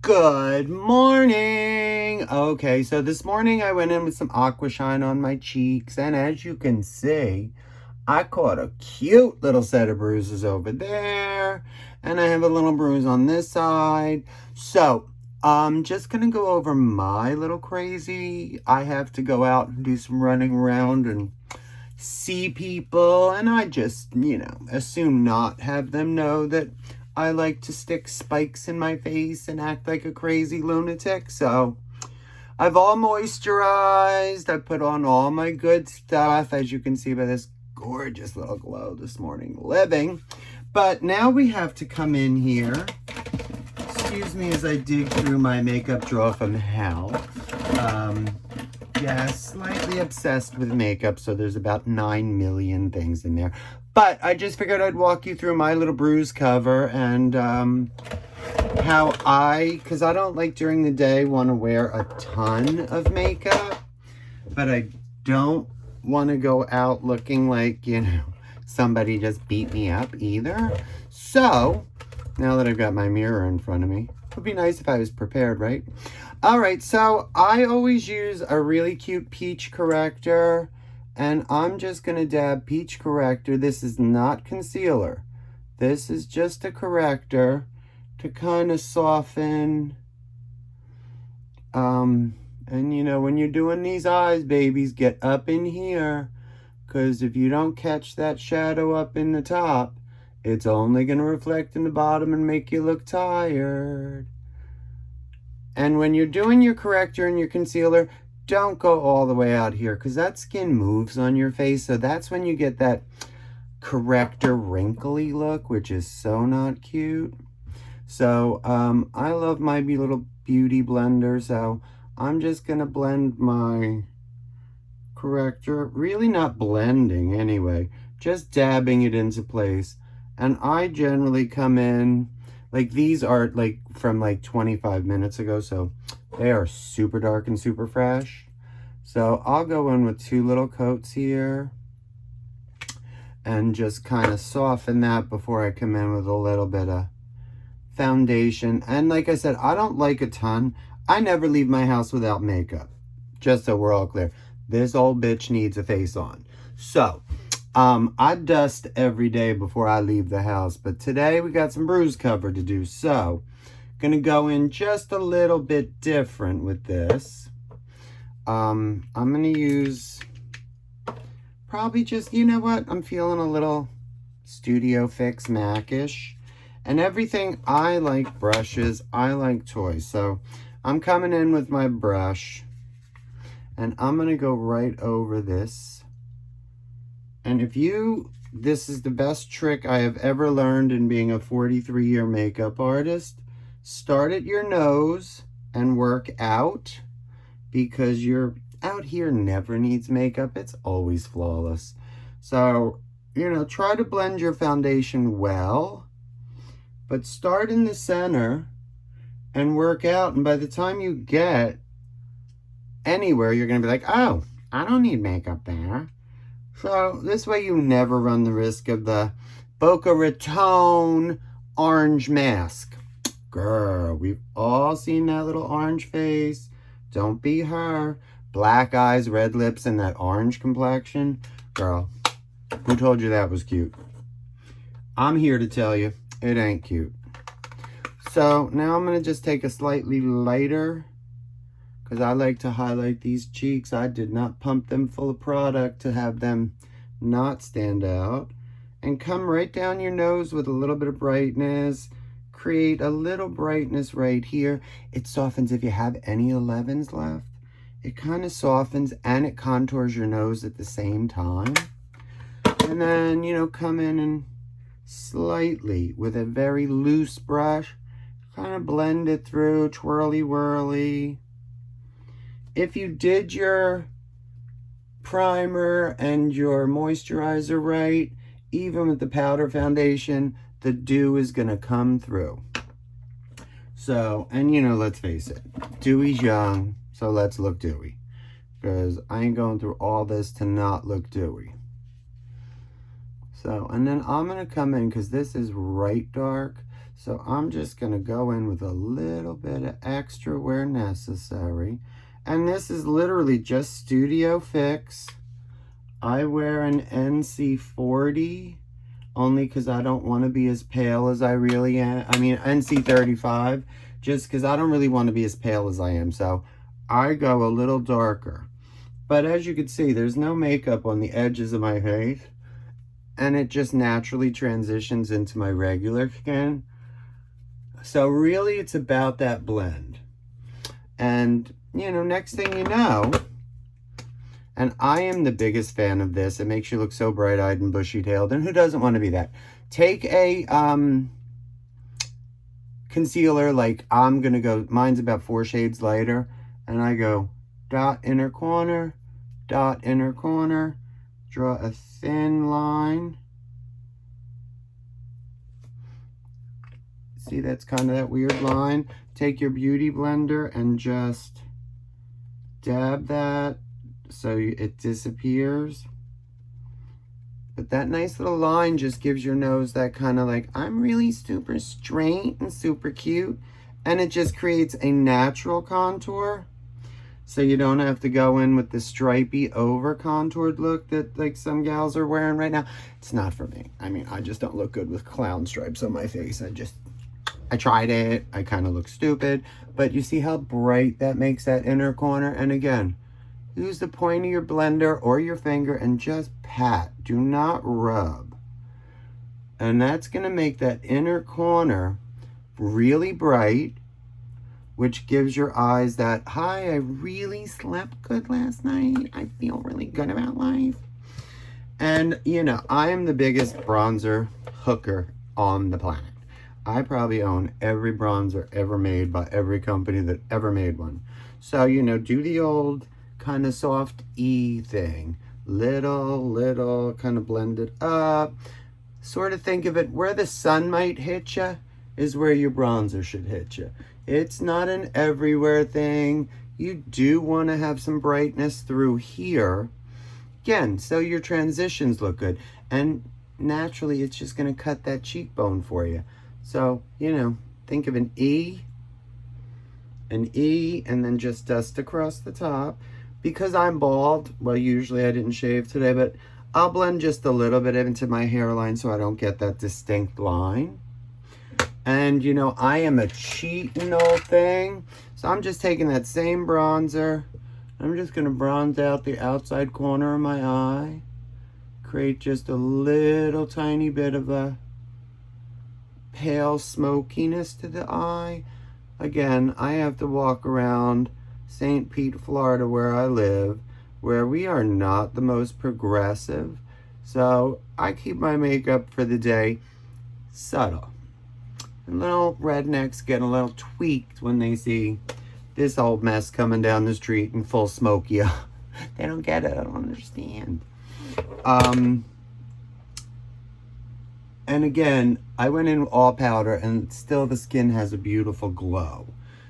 Good morning. Okay, so this morning I went in with some Aqua Shine on my cheeks, and as you can see, I caught a cute little set of bruises over there, and I have a little bruise on this side. So, I'm just gonna go over my little crazy. I have to go out and do some running around and see people, and I just, assume not have them know that I like to stick spikes in my face and act like a crazy lunatic. So I've all moisturized. I put on all my good stuff, as you can see by this gorgeous little glow this morning living. But now we have to come in here. Excuse me as I dig through my makeup drawer from hell. Yeah, slightly obsessed with makeup, so there's about 9 million things in there. But I just figured I'd walk you through my little bruise cover and how because I don't like during the day want to wear a ton of makeup, but I don't want to go out looking like, somebody just beat me up either. So, now that I've got my mirror in front of me, it would be nice if I was prepared, right? All right, so I always use a really cute peach corrector, and I'm just going to dab peach corrector. This is not concealer. This is just a corrector to kind of soften. And, when you're doing these eyes, babies, get up in here, because if you don't catch that shadow up in the top, it's only going to reflect in the bottom and make you look tired. And when you're doing your corrector and your concealer, don't go all the way out here, because that skin moves on your face. So that's when you get that corrector wrinkly look, which is so not cute. So I love my little beauty blender. So I'm just going to blend my corrector. Really not blending anyway, just dabbing it into place. And I generally come in, like these are from 25 minutes ago, so they are super dark and super fresh. So I'll go in with 2 little coats here and just kind of soften that before I come in with a little bit of foundation. And like I said, I don't like a ton. I never leave my house without makeup, just so we're all clear. This old bitch needs a face on. So I dust every day before I leave the house, but today we got some bruise cover to do, so gonna go in just a little bit different with this. I'm gonna use probably just, I'm feeling a little Studio Fix MAC-ish, and everything. I like brushes, I like toys, so I'm coming in with my brush, and I'm gonna go right over this. And this is the best trick I have ever learned in being a 43-year makeup artist. Start at your nose and work out, because your out here never needs makeup. It's always flawless. So, try to blend your foundation well, but start in the center and work out. And by the time you get anywhere, you're going to be like, oh, I don't need makeup there. So this way you never run the risk of the Boca Raton orange mask. Girl, we've all seen that little orange face. Don't be her. Black eyes, red lips, and that orange complexion. Girl, who told you that was cute? I'm here to tell you, it ain't cute. So now I'm going to just take a slightly lighter, because I like to highlight these cheeks. I did not pump them full of product to have them not stand out. And come right down your nose with a little bit of brightness. Create a little brightness right here. It softens if you have any 11s left. It kind of softens and it contours your nose at the same time. And then, come in and slightly, with a very loose brush, kind of blend it through, twirly whirly. If you did your primer and your moisturizer right, even with the powder foundation, the dew is going to come through. So, and let's face it, Dewey's young, so let's look dewy. Because I ain't going through all this to not look dewy. So, and then I'm going to come in, because this is right dark, So I'm just going to go in with a little bit of extra where necessary. And this is literally just Studio Fix. I wear an NC40 only because I don't want to be as pale as I really am. I mean, NC35, just because I don't really want to be as pale as I am. So I go a little darker. But as you can see, there's no makeup on the edges of my face. And it just naturally transitions into my regular skin. So really, it's about that blend. And, you know, next thing you know, and I am the biggest fan of this. It makes you look so bright-eyed and bushy-tailed. And who doesn't want to be that? Take a concealer, like I'm going to go, mine's about 4 shades lighter. And I go dot inner corner, draw a thin line. See, that's kind of that weird line. Take your beauty blender and just dab that so it disappears. But that nice little line just gives your nose that kind of like, I'm really super straight and super cute. And it just creates a natural contour. So you don't have to go in with the stripy over contoured look that like some gals are wearing right now. It's not for me. I mean, I just don't look good with clown stripes on my face. I tried it. I kind of look stupid. But you see how bright that makes that inner corner? And again, use the point of your blender or your finger and just pat. Do not rub. And that's going to make that inner corner really bright, which gives your eyes that, hi, I really slept good last night. I feel really good about life. And, you know, I am the biggest bronzer hooker on the planet. I probably own every bronzer ever made by every company that ever made one. So, you know, do the old kind of soft E thing. Little, kind of blend it up. Sort of think of it, where the sun might hit you is where your bronzer should hit you. It's not an everywhere thing. You do want to have some brightness through here. Again, so your transitions look good. And naturally, it's just going to cut that cheekbone for you. So, you know, think of an E, and then just dust across the top. Because I'm bald, well, usually I didn't shave today, but I'll blend just a little bit into my hairline so I don't get that distinct line. And, you know, I am a cheating old thing. So I'm just taking that same bronzer. I'm just going to bronze out the outside corner of my eye. Create just a little tiny bit of a pale smokiness to the eye. Again, I have to walk around St. Pete, Florida, where I live, where we are not the most progressive. So I keep my makeup for the day subtle. And little rednecks get a little tweaked when they see this old mess coming down the street in full smoky. They don't get it. I don't understand. And again, I went in all powder and still the skin has a beautiful glow.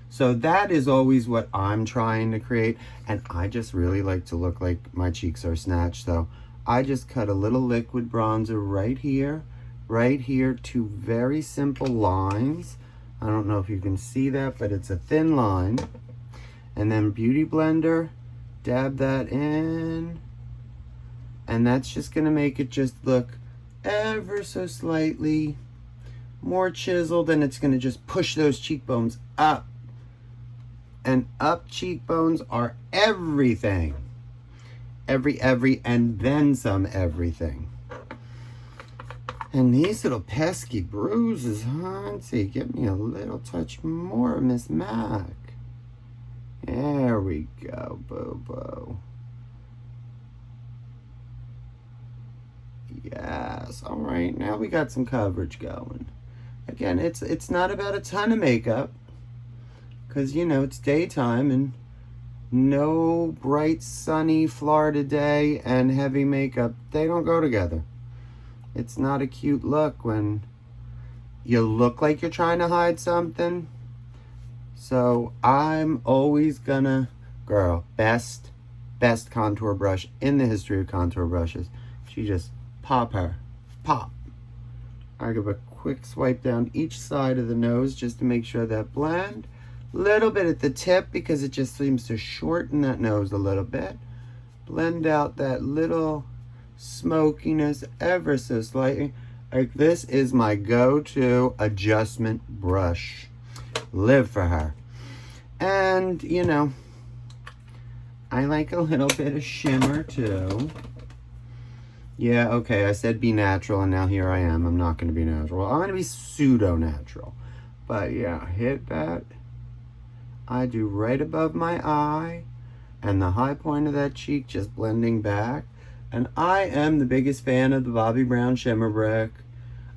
So that is always what I'm trying to create. And I just really like to look like my cheeks are snatched. So I just cut a little liquid bronzer right here, 2 very simple lines. I don't know if you can see that, but it's a thin line. And then Beauty Blender, dab that in. And that's just gonna make it just look ever so slightly more chiseled, and it's gonna just push those cheekbones up. And up cheekbones are everything. Every, and then some everything. And these little pesky bruises, huh? Let's see, give me a little touch more, Miss Mac. There we go, boo-boo. Yes, all right, now we got some coverage going. Again, it's not about a ton of makeup, because, you know, it's daytime and no bright, sunny Florida day and heavy makeup, they don't go together. It's not a cute look when you look like you're trying to hide something. So I'm always gonna, girl, best contour brush in the history of contour brushes. She just pop her, pop. I give a quick swipe down each side of the nose just to make sure that blend. Little bit at the tip because it just seems to shorten that nose a little bit. Blend out that little smokiness ever so slightly. Like, this is my go-to adjustment brush. Live for her. And, you know, I like a little bit of shimmer too. Yeah, okay, I said be natural, and now here I am. I'm not going to be natural. I'm going to be pseudo-natural. But yeah, hit that. I do right above my eye and the high point of that cheek, just blending back. And I am the biggest fan of the Bobbi Brown Shimmer Brick.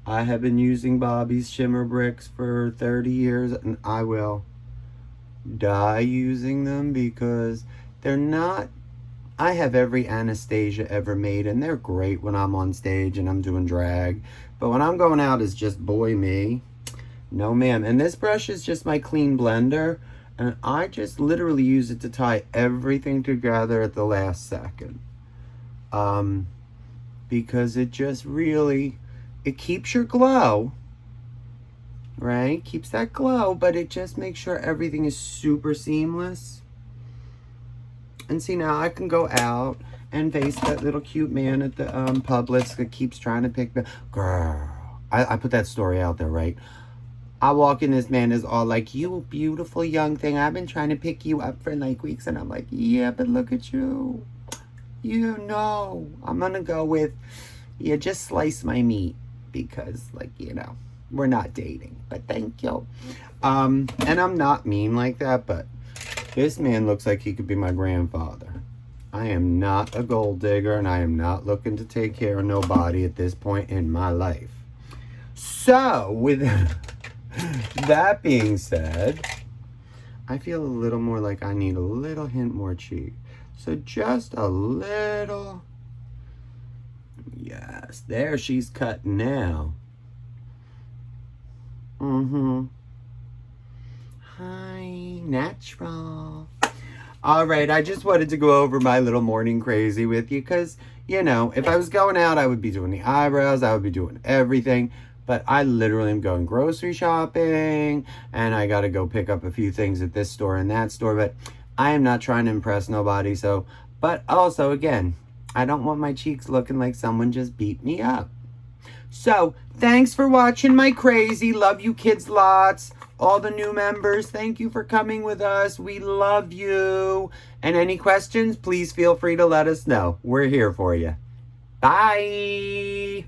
I have been using Bobbi's Shimmer Bricks for 30 years, and I will die using them because they're not... I have every Anastasia ever made, and they're great when I'm on stage and I'm doing drag. But when I'm going out as just boy me, no ma'am. And this brush is just my clean blender, and I just literally use it to tie everything together at the last second. Because it just really, it keeps your glow, right? Keeps that glow, but it just makes sure everything is super seamless. And see, now I can go out and face that little cute man at the Publix that keeps trying to pick the girl. I put that story out there, right? I walk in, this man is all like, you beautiful young thing, I've been trying to pick you up for like weeks. And I'm like, yeah, but look at you. You know, I'm gonna go with, yeah, just slice my meat because, like, you know, we're not dating, but thank you. And I'm not mean like that, but this man looks like he could be my grandfather. I am not a gold digger, and I am not looking to take care of nobody at this point in my life. So, with that being said, I feel a little more like I need a little hint more cheek. So just a little. Yes, there she's cut now. Hi, natural. All right, I just wanted to go over my little morning crazy with you because, you know, if I was going out, I would be doing the eyebrows, I would be doing everything. But I literally am going grocery shopping, and I got to go pick up a few things at this store and that store. But I am not trying to impress nobody. So, but also, again, I don't want my cheeks looking like someone just beat me up. So, thanks for watching my crazy. Love you kids lots. All the new members, thank you for coming with us. We love you. And any questions, please feel free to let us know. We're here for you. Bye.